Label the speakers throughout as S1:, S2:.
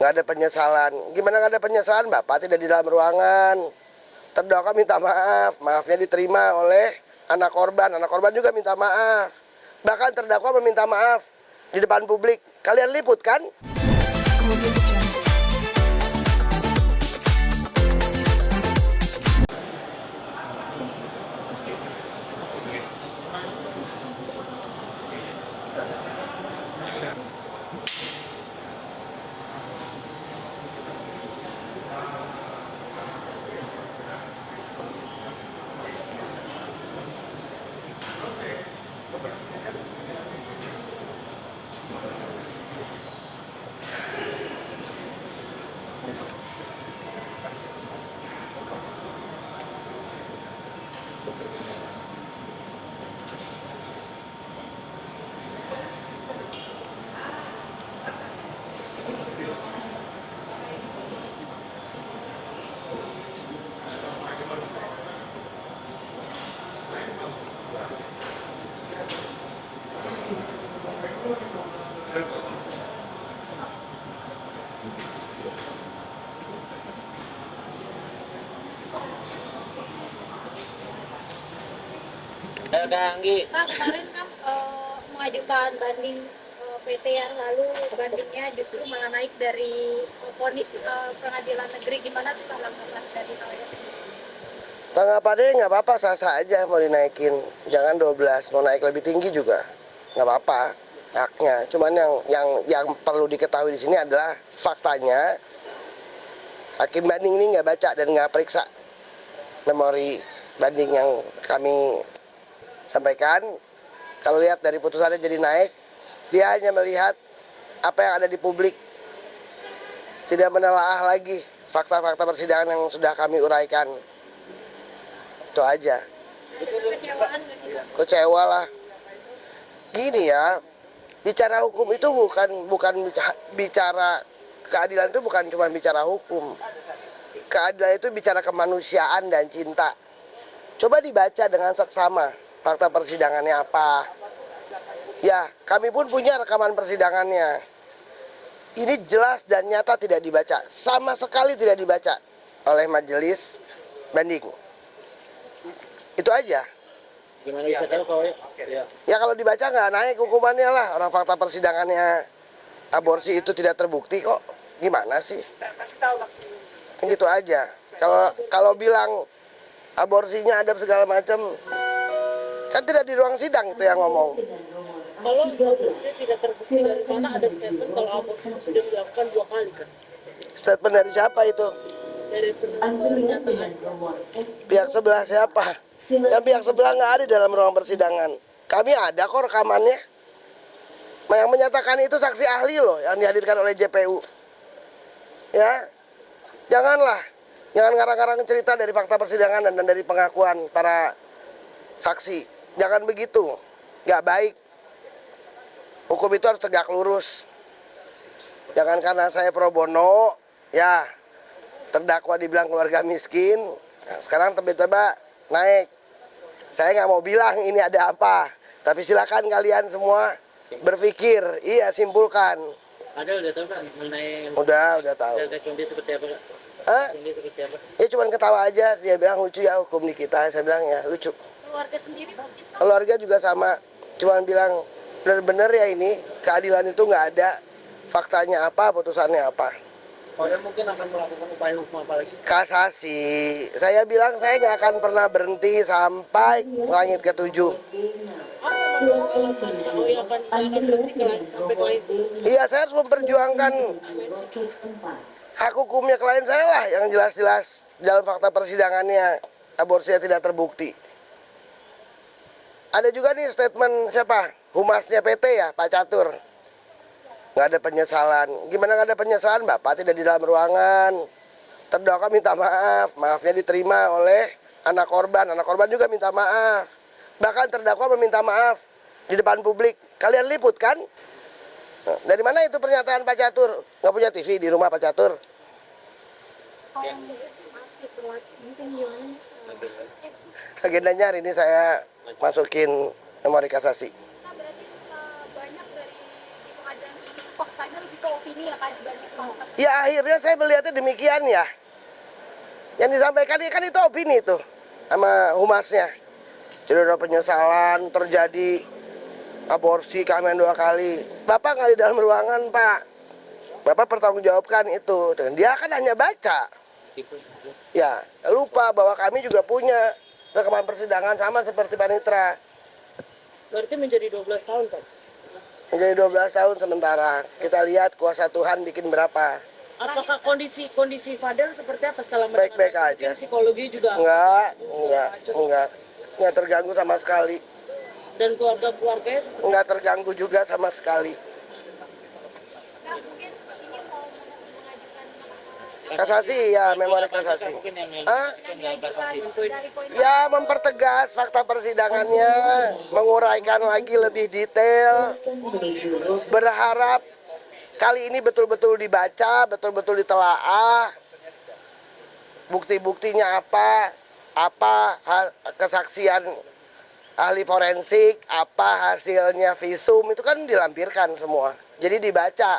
S1: nggak ada penyesalan. Gimana nggak ada penyesalan? Bapak tidak di dalam ruangan. Terdakwa minta maaf, maafnya diterima oleh anak korban juga minta maaf. Bahkan terdakwa meminta maaf di depan publik. Kalian liput kan?
S2: Kak, kemarin kan mengajukan banding PT yang lalu bandingnya justru malah naik dari vonis pengadilan negeri. Gimana tuh tanggapan dari Noya?
S1: Tanggapannya nggak apa-apa, sah-sah aja mau dinaikin. Jangan 12, mau naik lebih tinggi juga nggak apa-apa, haknya. Cuman yang perlu diketahui di sini adalah faktanya hakim banding ini nggak baca dan nggak periksa memori banding yang kami sampaikan. Kalau lihat dari putusannya jadi naik, dia hanya melihat apa yang ada di publik, tidak menelaah lagi fakta-fakta persidangan yang sudah kami uraikan. Itu aja.
S2: Kecewaan nggak sih, Kak?
S1: Kecewa lah. Gini ya, bicara hukum itu bukan bicara keadilan, itu bukan cuma bicara hukum. Keadilan itu bicara kemanusiaan dan cinta. Coba dibaca dengan seksama fakta persidangannya apa. Ya, kami pun punya rekaman persidangannya. Ini jelas dan nyata tidak dibaca, sama sekali tidak dibaca oleh majelis banding. Itu aja.
S3: Gimana bisa tahu kalau
S1: Ya kalau dibaca nggak naik hukumannya lah. Orang fakta persidangannya aborsi itu tidak terbukti kok. Gimana sih? Kan gitu aja. Kalau bilang aborsinya ada segala macam, kan tidak di ruang sidang itu yang ngomong.
S3: kalau aborsi tidak terbukti, dari mana ada statement kalau aborsi sudah dilakukan 2 kali, kan?
S1: Statement dari siapa itu?
S3: Dari pernyataan
S1: Pihak sebelah siapa? Kan pihak sebelah nggak ada dalam ruang persidangan. Kami ada kok rekamannya. Yang menyatakan itu saksi ahli loh yang dihadirkan oleh JPU. Ya, jangan ngarang-ngarang cerita dari fakta persidangan dan dari pengakuan para saksi. Jangan begitu, nggak baik. Hukum itu harus tegak lurus. Jangan karena saya pro bono, ya terdakwa dibilang keluarga miskin. Nah, sekarang tiba-tiba naik. Saya nggak mau bilang ini ada apa, tapi silakan kalian semua berpikir, iya simpulkan.
S3: ada udah tahu kan mengenai
S1: Udah tahu.
S3: dia seperti apa, Kak?
S1: Hah?
S3: Dia seperti apa?
S1: Ya cuman ketawa aja, dia bilang lucu ya hukum di kita. Saya bilang ya lucu.
S2: Keluarga sendiri mungkin
S1: Keluarga juga sama, cuman bilang bener-bener ya ini keadilan itu nggak ada. Faktanya apa, putusannya apa.
S3: Polda mungkin akan melakukan upaya hukum apa lagi?
S1: Kasasi, saya bilang saya nggak akan pernah berhenti sampai langit ketujuh.
S3: Apa yang membuat alasannya Oya akan berhenti ke langit sampai ke langit?
S1: Iya, saya harus memperjuangkan hak hukumnya klien saya lah yang jelas-jelas dalam fakta persidangannya aborsinya tidak terbukti. Ada juga nih statement siapa? Humasnya PT ya, Pak Catur. Nggak ada penyesalan. Gimana nggak ada penyesalan? Bapak tidak di dalam ruangan. Terdakwa minta maaf, maafnya diterima oleh anak korban juga minta maaf. Bahkan terdakwa meminta maaf di depan publik. Kalian liput kan? Nah, dari mana itu pernyataan Pak Catur? Nggak punya TV di rumah Pak Catur? Agendanya hari ini saya masukin memori kasasi.
S2: berarti banyak dari di pengadilan ini faktanya lebih itu opini ya kan dibanding fakta.
S1: Ya akhirnya saya melihatnya demikian ya. Yang disampaikan ini kan itu opini tuh sama humasnya. Jadi ada penyesalan terjadi aborsi kehamilan 2 kali. Bapak nggak di dalam ruangan, Pak. Bapak pertanggungjawabkan itu. Dan dia kan hanya baca. Ya, lupa bahwa kami juga punya rekaman persidangan sama seperti Panitra.
S3: Berarti menjadi 12 tahun, Pak.
S1: Menjadi 12 tahun sementara. Kita lihat kuasa Tuhan bikin berapa.
S3: Apakah kondisi Fadel seperti apa setelah
S1: Baik-baik
S3: mendengar?
S1: aja.
S3: Mungkin psikologi juga
S1: Enggak terganggu sama sekali.
S3: dan keluarganya seperti
S1: Enggak terganggu juga sama sekali.
S2: Kak, mungkin ini mau mengajukan
S1: Kasasi ya, memori kasasi. Hah?
S2: dari poin
S1: Ya mempertegas fakta persidangannya, menguraikan lagi lebih detail. Berharap kali ini betul-betul dibaca, betul-betul ditelaah. Bukti-buktinya apa kesaksian ahli forensik, apa hasilnya visum, itu kan dilampirkan semua. Jadi dibaca,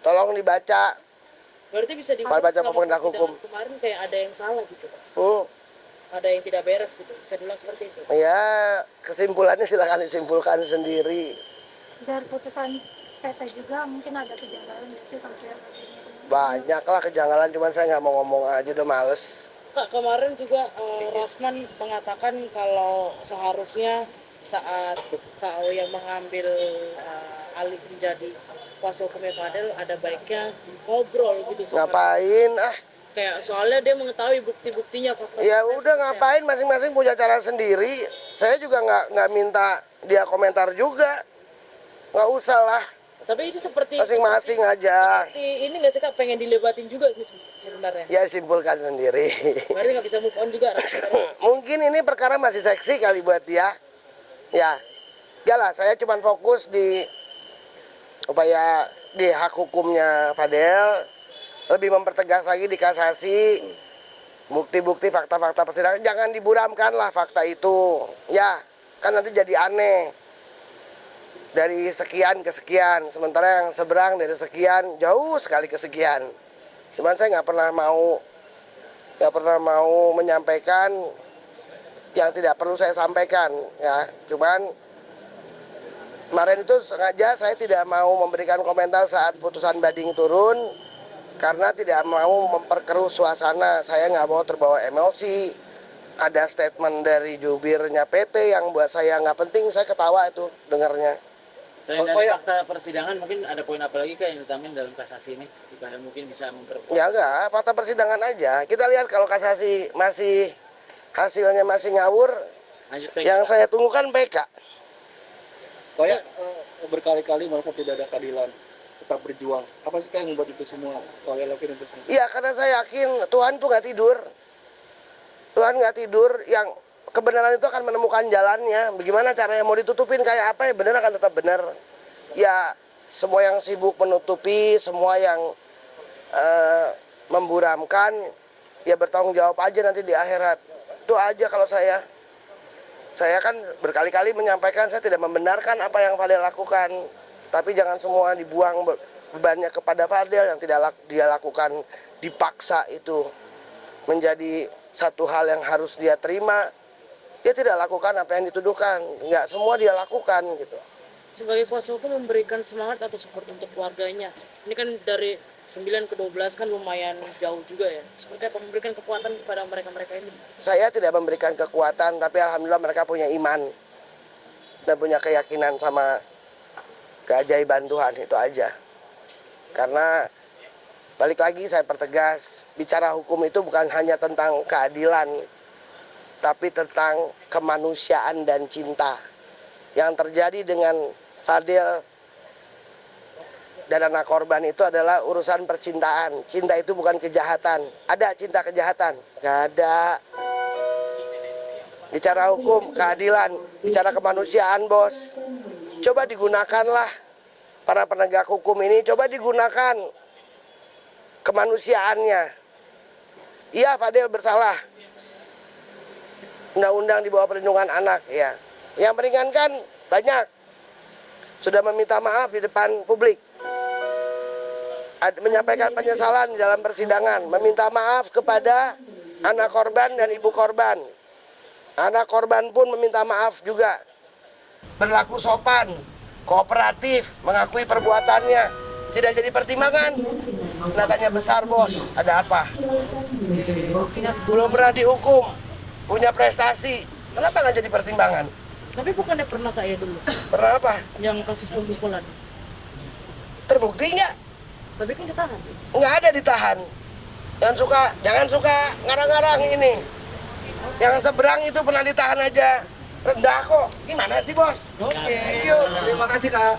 S1: tolong dibaca.
S3: berarti bisa
S1: Baca
S3: dibilang selama
S1: pemerintah
S3: persidangan
S1: hukum.
S3: kemarin kayak ada yang salah gitu, Pak.
S1: Hmm.
S3: Ada yang tidak beres gitu. Bisa dibilang seperti itu.
S1: Ya kesimpulannya silakan disimpulkan sendiri.
S2: dari putusan PT juga mungkin ada kejanggalan nggak sih sampai
S1: Banyak lah kejanggalan, cuman saya nggak mau ngomong aja, udah males.
S3: Kak, kemarin juga Rasman mengatakan kalau seharusnya saat KO yang mengambil alih menjadi kuasa hukumnya Fadel ada baiknya ngobrol gitu sama
S1: Ngapain
S3: kayak soalnya dia mengetahui bukti-buktinya fakta.
S1: ya udah ngapain, masing-masing punya cara sendiri. Saya juga nggak minta dia komentar juga, nggak usah lah,
S3: Tapi itu seperti
S1: masing-masing aja.
S3: seperti ini nggak sih Kak, pengen dilebatin juga ini sebenarnya.
S1: Ya simpulkan sendiri.
S3: Berarti nggak bisa move on juga Rasman.
S1: Mungkin ini perkara masih seksi kali buat dia. Ya, lah saya cuma fokus di upaya di hak hukumnya Fadel, lebih mempertegas lagi di kasasi, bukti-bukti fakta-fakta persidangan, jangan diburamkan lah fakta itu. Ya, kan nanti jadi aneh. Dari sekian ke sekian, sementara yang seberang dari sekian jauh sekali ke sekian. Cuman saya nggak pernah mau menyampaikan yang tidak perlu saya sampaikan, ya. Cuman kemarin itu sengaja saya tidak mau memberikan komentar saat putusan banding turun karena tidak mau memperkeruh suasana. Saya nggak mau terbawa emosi. Ada statement dari jubirnya PT yang buat saya nggak penting, saya ketawa itu dengarnya.
S4: Selain dari fakta persidangan, mungkin ada poin apa lagi Kak yang ditambahin dalam kasasi ini supaya mungkin bisa memperkuat?
S1: Ya enggak, fakta persidangan aja. Kita lihat kalau kasasi masih hasilnya masih ngawur,
S4: Lanjut,
S1: yang saya tunggu kan PK.
S5: Kayak berkali-kali merasa tidak ada keadilan, tetap berjuang. Apa sih yang membuat itu semua? Kayak lakuin itu semua.
S1: Iya, karena saya yakin Tuhan tuh nggak tidur. Tuhan nggak tidur, yang kebenaran itu akan menemukan jalannya. Bagaimana caranya mau ditutupin kayak apa, ya benar akan tetap benar. Ya, semua yang sibuk menutupi, semua yang memburamkan, ya bertanggung jawab aja nanti di akhirat. Itu aja kalau saya. Saya kan berkali-kali menyampaikan saya tidak membenarkan apa yang Fadel lakukan. Tapi jangan semua dibuang bebannya kepada Fadel yang tidak dia lakukan, dipaksa itu menjadi satu hal yang harus dia terima. Dia tidak lakukan apa yang dituduhkan, nggak semua dia lakukan gitu.
S3: Sebagai kuasa hukum memberikan semangat atau support untuk keluarganya. Ini kan dari 9 ke 12 kan lumayan jauh juga ya. Seperti apa memberikan kekuatan kepada mereka-mereka ini?
S1: Saya tidak memberikan kekuatan, tapi alhamdulillah mereka punya iman dan punya keyakinan sama keajaiban Tuhan, itu aja. Karena balik lagi saya pertegas, bicara hukum itu bukan hanya tentang keadilan, tapi tentang kemanusiaan dan cinta. Yang terjadi dengan Fadel dan anak korban itu adalah urusan percintaan. Cinta itu bukan kejahatan. Ada cinta kejahatan? Gak ada. Bicara hukum, keadilan, bicara kemanusiaan, bos. Coba digunakanlah para penegak hukum ini, coba digunakan kemanusiaannya. Iya, Fadel bersalah. Undang-undang di bawah perlindungan anak, ya. Yang meringankan banyak. Sudah meminta maaf di depan publik. menyampaikan penyesalan di dalam persidangan, meminta maaf kepada anak korban dan ibu korban. Anak korban pun meminta maaf juga. Berlaku sopan, kooperatif, mengakui perbuatannya. Tidak jadi pertimbangan. Nah, tanya besar bos, ada apa? Belum pernah dihukum, punya prestasi. Kenapa nggak jadi pertimbangan?
S3: Tapi bukannya pernah kayak dulu
S1: Pernah apa?
S3: yang kasus pemukulan,
S1: Terbukti nggak?
S3: tapi kan ditahan.
S1: Nggak ada ditahan. Jangan suka ngarang-ngarang ini. Yang seberang itu pernah ditahan aja. Rendah kok. Gimana sih bos?
S5: Oke.
S1: Thank you.
S5: Terima kasih Kak.